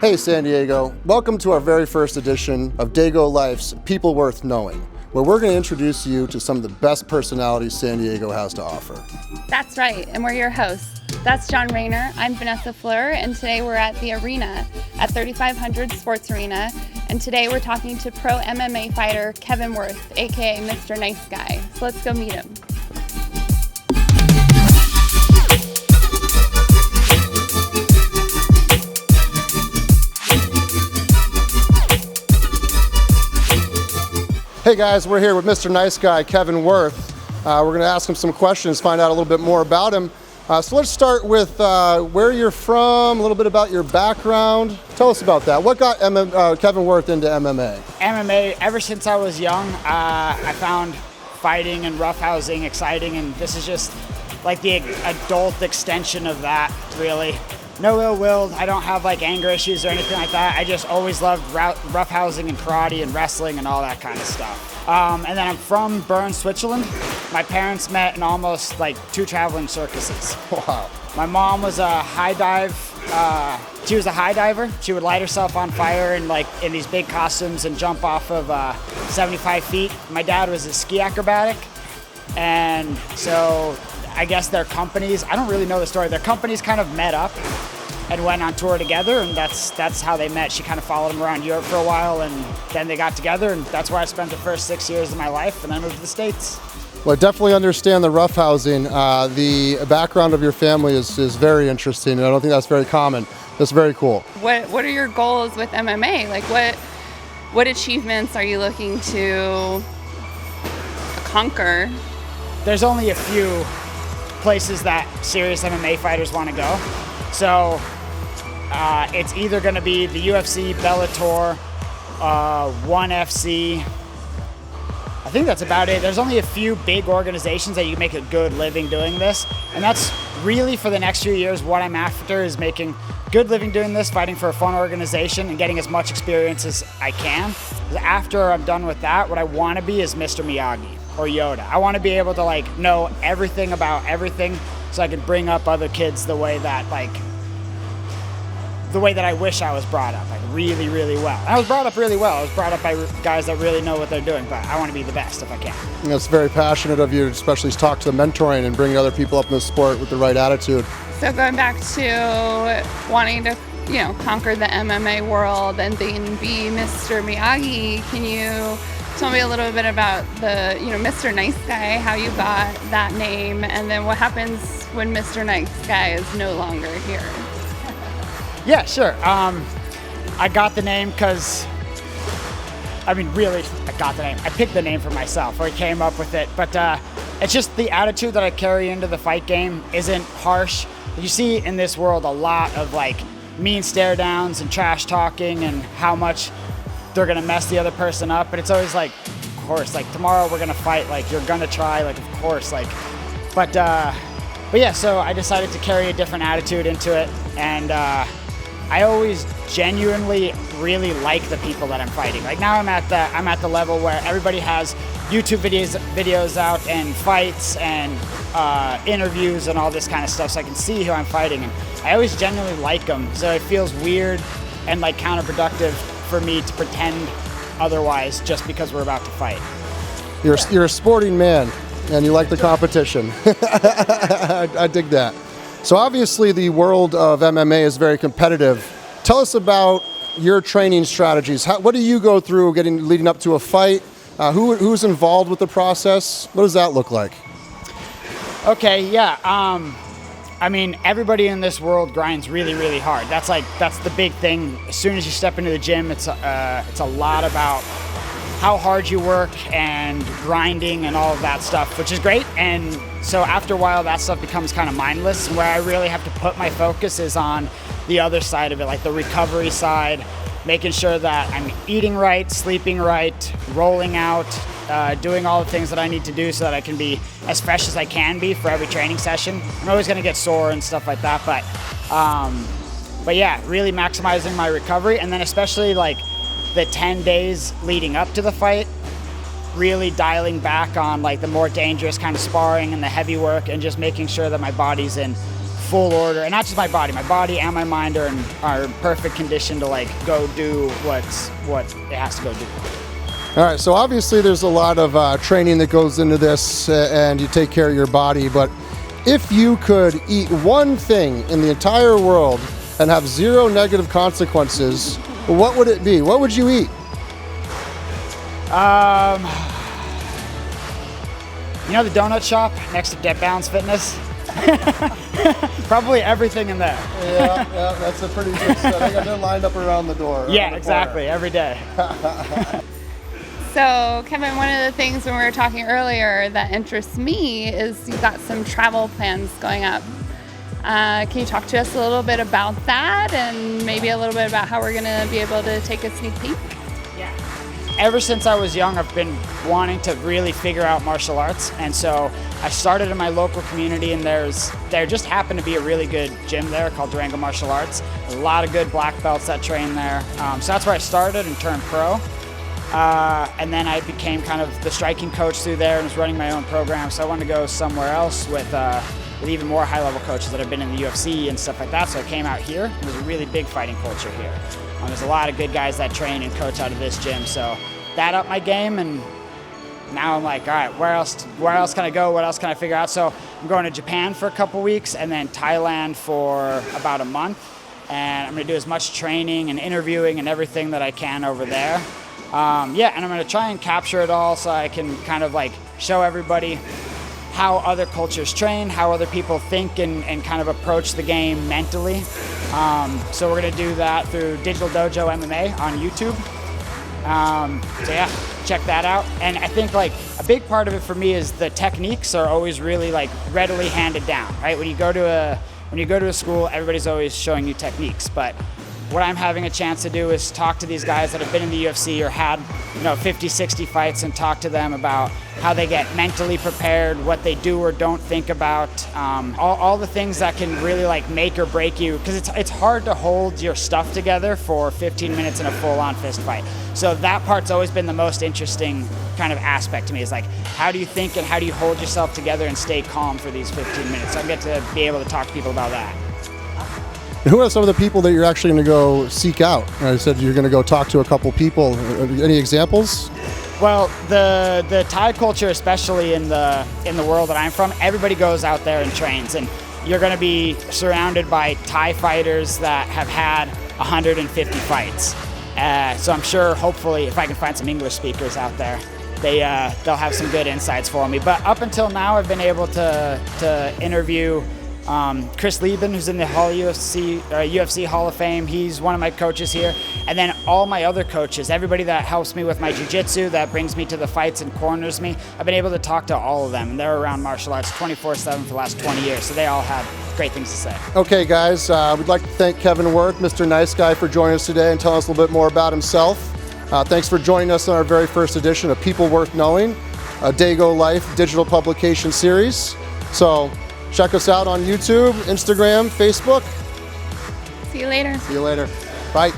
Hey San Diego, welcome to our very first edition of Dago Life's People Worth Knowing, where we're going to introduce you to some of the best personalities San Diego has to offer. That's right, and we're your hosts. That's John Raynor, I'm Vanessa Fleur, and today we're at the arena at 3500 Sports Arena, and today we're talking to pro MMA fighter Kervin Wirth, aka Mr. Nice Guy. So let's go meet him. Hey guys, we're here with Mr. Nice Guy, Kervin Wirth. We're going to ask him some questions, find out a little bit more about him. So let's start with where you're from, a little bit about your background. Tell us about that. What got Kervin Wirth into MMA? MMA, ever since I was young, I found fighting and roughhousing exciting, and this is just like the adult extension of that, really. No ill will, I don't have like anger issues or anything like that. I just always loved roughhousing and karate and wrestling and all that kind of stuff. And then I'm from Bern, Switzerland. My parents met in almost like 2 traveling circuses. Wow. My mom was a high dive, she was a high diver. She would light herself on fire and like in these big costumes and jump off of 75 feet. My dad was a ski acrobatic. And so I guess their companies, I don't really know the story, their companies kind of met up and went on tour together, and that's how they met. She kind of followed him around Europe for a while, and then they got together, and that's where I spent the first 6 years of my life, and then moved to the States. Well, I definitely understand the roughhousing. The background of your family is very interesting, and I don't think that's very common. That's very cool. What are your goals with MMA? Like what achievements are you looking to conquer? There's only a few places that serious MMA fighters want to go. So it's either going to be the UFC, Bellator, ONE FC. I think that's about it. There's only a few big organizations that you can make a good living doing this. And that's really for the next few years what I'm after, is making good living doing this, fighting for a fun organization and getting as much experience as I can. After I'm done with that, what I want to be is Mr. Miyagi or Yoda. I want to be able to like know everything about everything, so I can bring up other kids the way that I wish I was brought up, like really, really well. And I was brought up really well. I was brought up by guys that really know what they're doing, but I want to be the best if I can. And that's very passionate of you, especially to talk to the mentoring and bringing other people up in the sport with the right attitude. So going back to wanting to, conquer the MMA world and then be Mr. Miyagi, can you tell me a little bit about the, Mr. Nice Guy, how you got that name, and then what happens when Mr. Nice Guy is no longer here? Yeah, sure. I got the name because, I got the name. I picked the name for myself, or I came up with it. But it's just the attitude that I carry into the fight game isn't harsh. You see in this world a lot of like mean stare downs and trash talking and how much they're gonna mess the other person up. But it's always like, of course, like tomorrow we're gonna fight, like you're gonna try, like of course, like, but yeah, so I decided to carry a different attitude into it, and I always genuinely really like the people that I'm fighting. Like now I'm at the level where everybody has YouTube videos out and fights and interviews and all this kind of stuff, so I can see who I'm fighting, and I always genuinely like them. So it feels weird and like counterproductive for me to pretend otherwise just because we're about to fight. You're a sporting man, and you like the competition. I dig that. So obviously the world of MMA is very competitive. Tell us about your training strategies. What do you go through leading up to a fight? Who's involved with the process? What does that look like? Okay, yeah. Everybody in this world grinds really, really hard. That's the big thing. As soon as you step into the gym, it's a lot about how hard you work and grinding and all of that stuff, which is great. And so after a while, that stuff becomes kind of mindless. And where I really have to put my focus is on the other side of it, like the recovery side, making sure that I'm eating right, sleeping right, rolling out, doing all the things that I need to do so that I can be as fresh as I can be for every training session. I'm always gonna get sore and stuff like that, but yeah, really maximizing my recovery, and then especially like the 10 days leading up to the fight, really dialing back on like the more dangerous kind of sparring and the heavy work, and just making sure that my body's in full order, and not just my body and my mind are in perfect condition to like go do what it has to go do. All right, so obviously there's a lot of training that goes into this, and you take care of your body, but if you could eat one thing in the entire world and have zero negative consequences, what would it be? What would you eat? You know the donut shop next to Dead Balance Fitness? Probably everything in there. Yeah, that's a pretty good set. I got them lined up around the door. Yeah, exactly, every day. So, Kevin, one of the things when we were talking earlier that interests me is you've got some travel plans going up. Can you talk to us a little bit about that and maybe a little bit about how we're going to be able to take a sneak peek? Yeah. Ever since I was young, I've been wanting to really figure out martial arts, and so I started in my local community, and there just happened to be a really good gym there called Durango Martial Arts. A lot of good black belts that train there. So that's where I started and turned pro. And then I became kind of the striking coach through there and was running my own program. So I wanted to go somewhere else with even more high-level coaches that have been in the UFC and stuff like that. So I came out here. There's a really big fighting culture here. There's a lot of good guys that train and coach out of this gym. So that upped my game, and now I'm like, all right, where else can I go? What else can I figure out? So I'm going to Japan for a couple weeks and then Thailand for about a month. And I'm going to do as much training and interviewing and everything that I can over there. Yeah, and I'm going to try and capture it all so I can kind of like show everybody how other cultures train, how other people think and kind of approach the game mentally. So we're going to do that through Digital Dojo MMA on YouTube. So yeah, check that out. And I think like a big part of it for me is the techniques are always really like readily handed down, right? When you go to a school, everybody's always showing you techniques, but what I'm having a chance to do is talk to these guys that have been in the UFC or had, 50, 60 fights and talk to them about how they get mentally prepared, what they do or don't think about, all the things that can really like make or break you, because it's hard to hold your stuff together for 15 minutes in a full-on fist fight. So that part's always been the most interesting kind of aspect to me, is like, how do you think and how do you hold yourself together and stay calm for these 15 minutes? So I get to be able to talk to people about that. Who are some of the people that you're actually going to go seek out? I said you're going to go talk to a couple people. Any examples? Well, the Thai culture, especially in the world that I'm from, everybody goes out there and trains, and you're going to be surrounded by Thai fighters that have had 150 fights. So I'm sure, hopefully, if I can find some English speakers out there, they'll have some good insights for me. But up until now, I've been able to interview Chris Lieben, who's in the UFC Hall of Fame. He's one of my coaches here. And then all my other coaches, everybody that helps me with my jiu-jitsu, that brings me to the fights and corners me, I've been able to talk to all of them. And they're around martial arts 24/7 for the last 20 years. So they all have great things to say. Okay, guys, we'd like to thank Kervin Wirth, Mr. Nice Guy, for joining us today and telling us a little bit more about himself. Thanks for joining us on our very first edition of People Worth Knowing, a Dago Life digital publication series. So check us out on YouTube, Instagram, Facebook. See you later. See you later. Bye.